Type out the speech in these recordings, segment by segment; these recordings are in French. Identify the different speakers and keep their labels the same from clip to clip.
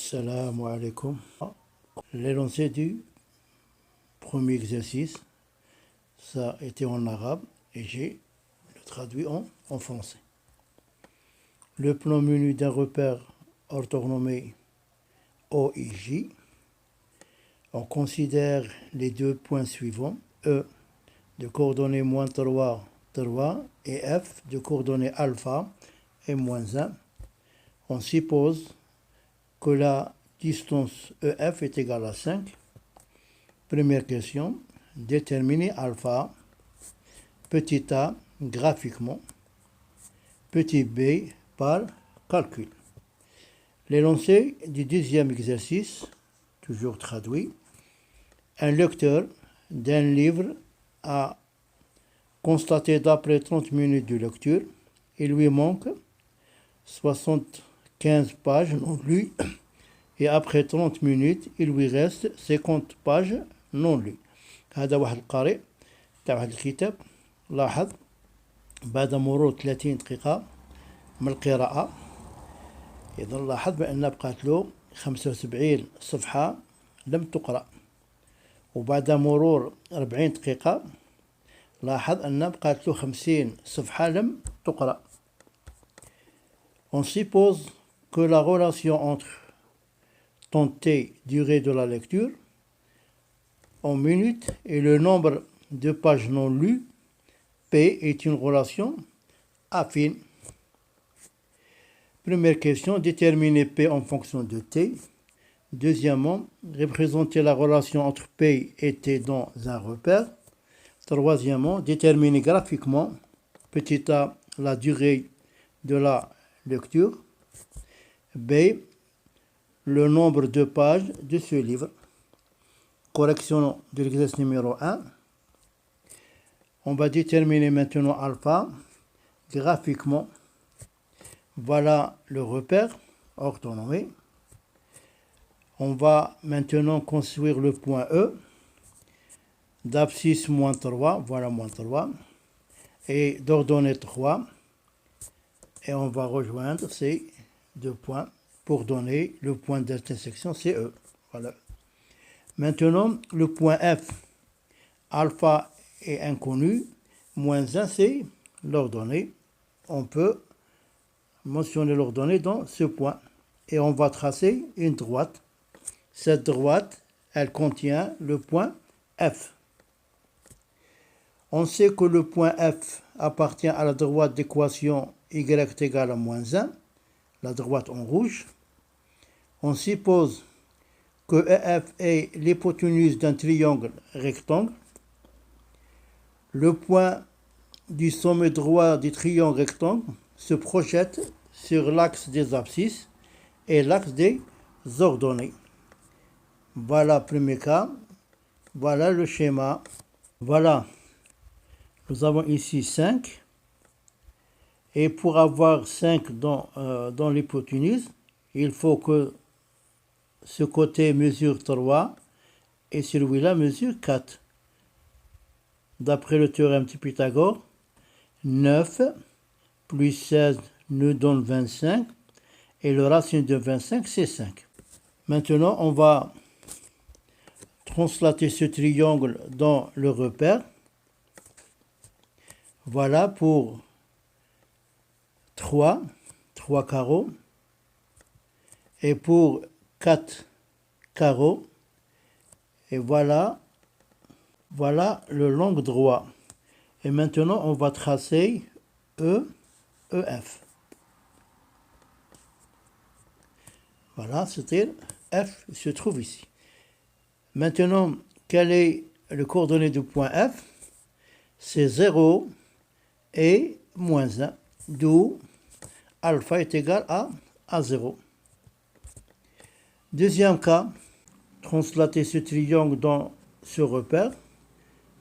Speaker 1: Salam alaikum. L'énoncé du premier exercice, ça a été en arabe et j'ai le traduit en français. Le plan menu d'un repère orthonormé O et J. On considère les deux points suivants, E de coordonnées moins 3, 3 et F de coordonnées alpha et moins 1. On suppose que la distance EF est égale à 5. Première question, déterminer alpha, petit a graphiquement, petit b par calcul. L'énoncé du deuxième exercice, toujours traduit, un lecteur d'un livre a constaté d'après 30 minutes de lecture, il lui manque 75 pages non lues et après 30 minutes il lui reste 50 pages non lues. هذا واحد القارئ تاع واحد الكتاب لاحظ بعد مرور 30 دقيقة من القراءة إذا لاحظ بأن بقات له 75 صفحة لم تقرأ وبعد مرور 40 دقيقة لاحظ أن بقات له 50 صفحة لم تقرأ. On suppose que la relation entre temps t, durée de la lecture, en minutes et le nombre de pages non lues, P est une relation affine. Première question, déterminer P en fonction de T. Deuxièmement, représenter la relation entre P et T dans un repère. Troisièmement, déterminer graphiquement, petit a, la durée de la lecture. B, le nombre de pages de ce livre. Correction de l'exercice numéro 1. On va déterminer maintenant alpha graphiquement. Voilà le repère orthonormé. On va maintenant construire le point E d'abscisse moins 3, voilà moins 3, et d'ordonnée 3. Et on va rejoindre ces deux points pour donner le point d'intersection CE. Voilà. Maintenant, le point F, alpha est inconnu, moins 1 c'est l'ordonnée. On peut mentionner l'ordonnée dans ce point. Et on va tracer une droite. Cette droite, elle contient le point F. On sait que le point F appartient à la droite d'équation y est égal à moins 1, la droite en rouge. On suppose que EF est l'hypoténuse d'un triangle rectangle. Le point du sommet droit du triangle rectangle se projette sur l'axe des abscisses et l'axe des ordonnées. Voilà le premier cas. Voilà le schéma. Voilà. Nous avons ici 5. Et pour avoir 5 dans l'hypoténuse, il faut que ce côté mesure 3 et celui-là mesure 4. D'après le théorème de Pythagore, 9 plus 16 nous donne 25 et le racine de 25 c'est 5. Maintenant on va translater ce triangle dans le repère. Voilà pour 3 carreaux et pour 4 carreaux et voilà le long droit. Et maintenant on va tracer EF. Voilà, c'est-à-dire F se trouve ici. Maintenant, quel est le coordonnée du point F? C'est 0 et moins 1, d'où alpha est égal à 0. Deuxième cas, translater ce triangle dans ce repère.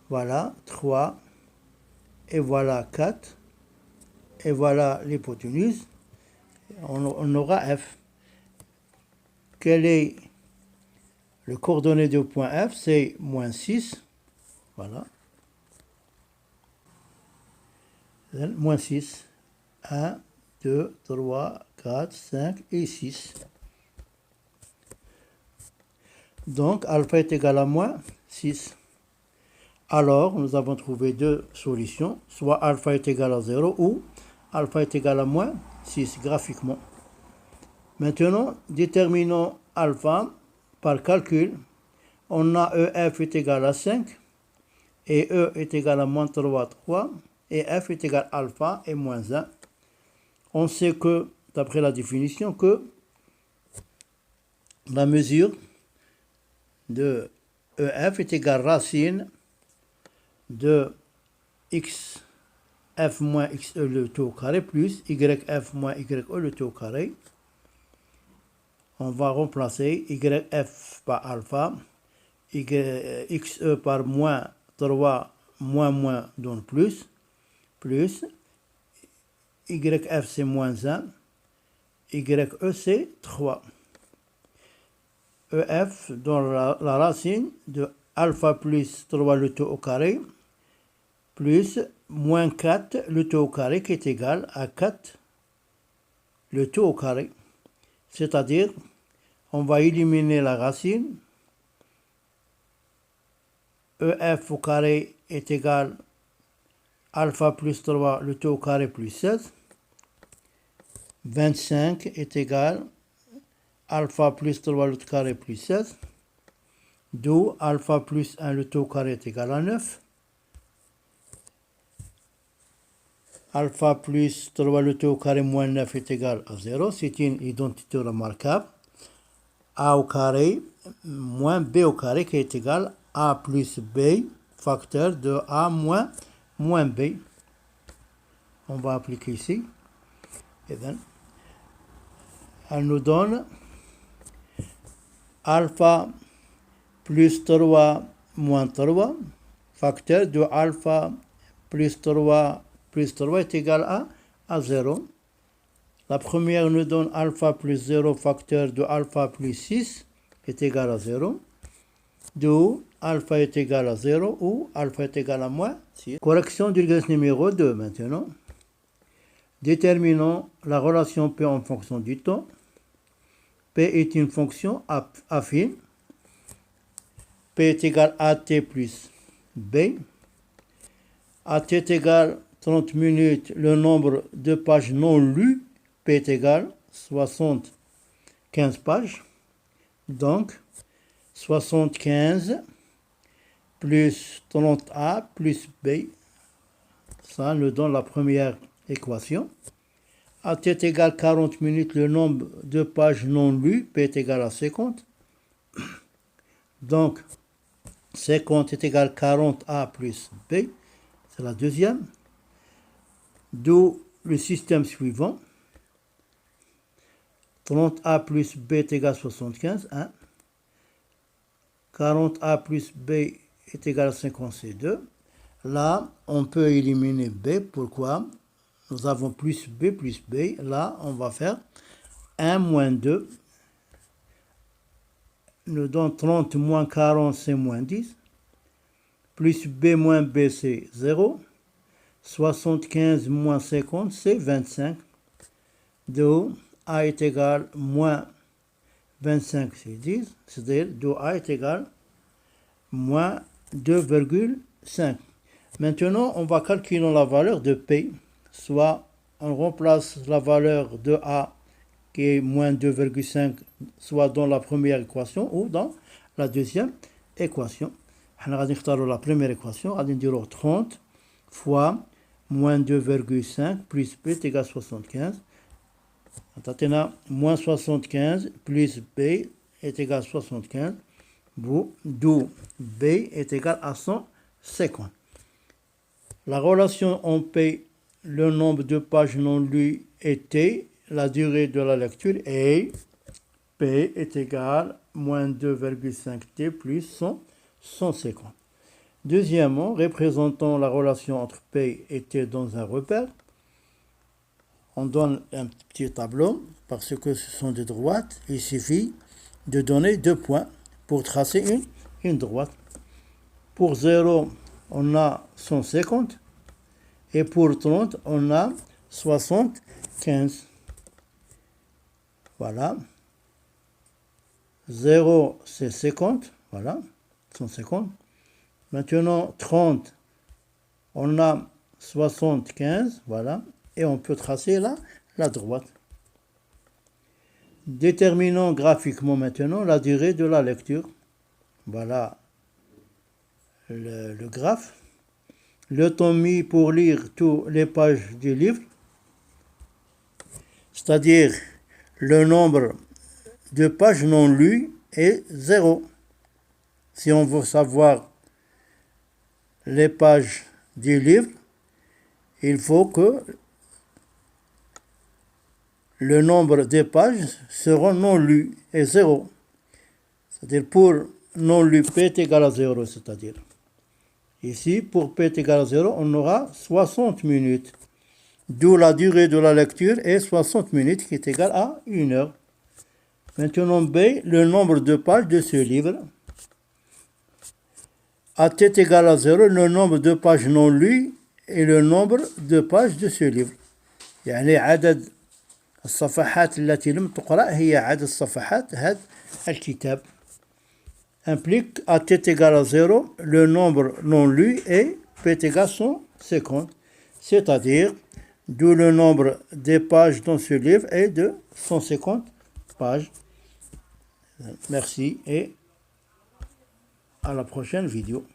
Speaker 1: Voilà 3 et voilà 4 et voilà l'hypoténuse. On aura F. Quel est le coordonnée du point F? C'est moins 6. Voilà. Moins 6. 1, 2, 3, 4, 5 et 6. Donc, alpha est égal à moins 6. Alors, nous avons trouvé deux solutions, soit alpha est égal à 0 ou alpha est égal à moins 6 graphiquement. Maintenant, déterminons alpha par calcul. On a EF est égal à 5 et E est égal à moins 3, et F est égal à alpha et moins 1. On sait que, d'après la définition, que la mesure de EF est égale à racine de x f moins xe le tout au carré plus yf moins ye le tout au carré. On va remplacer yf par alpha, xe par moins 3 moins donne plus yf c'est moins 1, ye c'est 3. EF dans la racine de alpha plus 3 le tout au carré plus moins 4 le tout au carré qui est égal à 4 le tout au carré. C'est-à-dire, on va éliminer la racine. EF au carré est égal à alpha plus 3 le tout au carré plus 16. 25 est égal à alpha plus 3 le tout au carré plus 16. D'où alpha plus 1 le tout au carré est égal à 9. Alpha plus 3 le tout au carré moins 9 est égal à 0. C'est une identité remarquable. A au carré moins B au carré qui est égal à A plus B, facteur de A moins B. On va appliquer ici. Et bien, elle nous donne alpha plus 3 moins 3, facteur de alpha plus 3 est égal à 0. La première nous donne alpha plus 0, facteur de alpha plus 6 est égal à 0. D'où alpha est égal à 0 ou alpha est égal à moins 6. Correction du l'exercice numéro 2 maintenant. Déterminons la relation P en fonction du temps. P est une fonction affine. P est égal à T plus B. AT est égal 30 minutes, le nombre de pages non lues. P est égal 75 pages. Donc, 75 plus 30A plus B. Ça nous donne la première équation. AT est égal 40 minutes, le nombre de pages non lues. P est égal à 50. Donc, 50 est égal à 40A plus B. C'est la deuxième. D'où le système suivant. 30A plus B est égal à 75. 1. 40A plus B est égal à 50, c'est 2. Là, on peut éliminer B. Pourquoi? Nous avons plus B. Là, on va faire 1 moins 2. Nous donne 30 moins 40, c'est moins 10. Plus B moins B, c'est 0. 75 moins 50, c'est 25. D'où A est égal à moins 25, c'est 10. C'est-à-dire, d'où A est égal à moins 2,5. Maintenant, on va calculer la valeur de P. Soit on remplace la valeur de A qui est moins 2,5, soit dans la première équation ou dans la deuxième équation. On va choisir la première équation. On va dire 30 fois moins 2,5 plus B est égal à 75. Maintenant, moins 75 plus B est égal à 75. D'où B est égal à 150. La relation en P, le nombre de pages non lues et T, la durée de la lecture, et P est égal à moins 2,5 T plus 150. Deuxièmement, représentons la relation entre P et T dans un repère. On donne un petit tableau, parce que ce sont des droites. Il suffit de donner 2 points pour tracer une droite. Pour 0, on a 150. Et pour 30, on a 75. Voilà. 0, c'est 50, voilà, 150. Maintenant, 30, on a 75, voilà, et on peut tracer là la droite. Déterminons graphiquement maintenant la durée de la lecture. Voilà le graphe. Le temps mis pour lire toutes les pages du livre, c'est-à-dire le nombre de pages non lues est 0. Si on veut savoir les pages du livre, il faut que le nombre de pages seront non lues est 0. C'est-à-dire pour non lu P est égal à 0, c'est-à-dire. Ici, pour P est égal à 0, on aura 60 minutes. D'où la durée de la lecture est 60 minutes, qui est égale à 1 heure. Maintenant, B, le nombre de pages de ce livre. A T est égal à 0, le nombre de pages non lues et le nombre de pages de ce livre. يعني عدد الصفحات التي لم تقرأ هي عدد الصفحات هذا الكتاب. Implique à t égale à 0, le nombre non lu est p est égal à 150. C'est-à-dire, d'où le nombre des pages dans ce livre est de 150 pages. Merci et à la prochaine vidéo.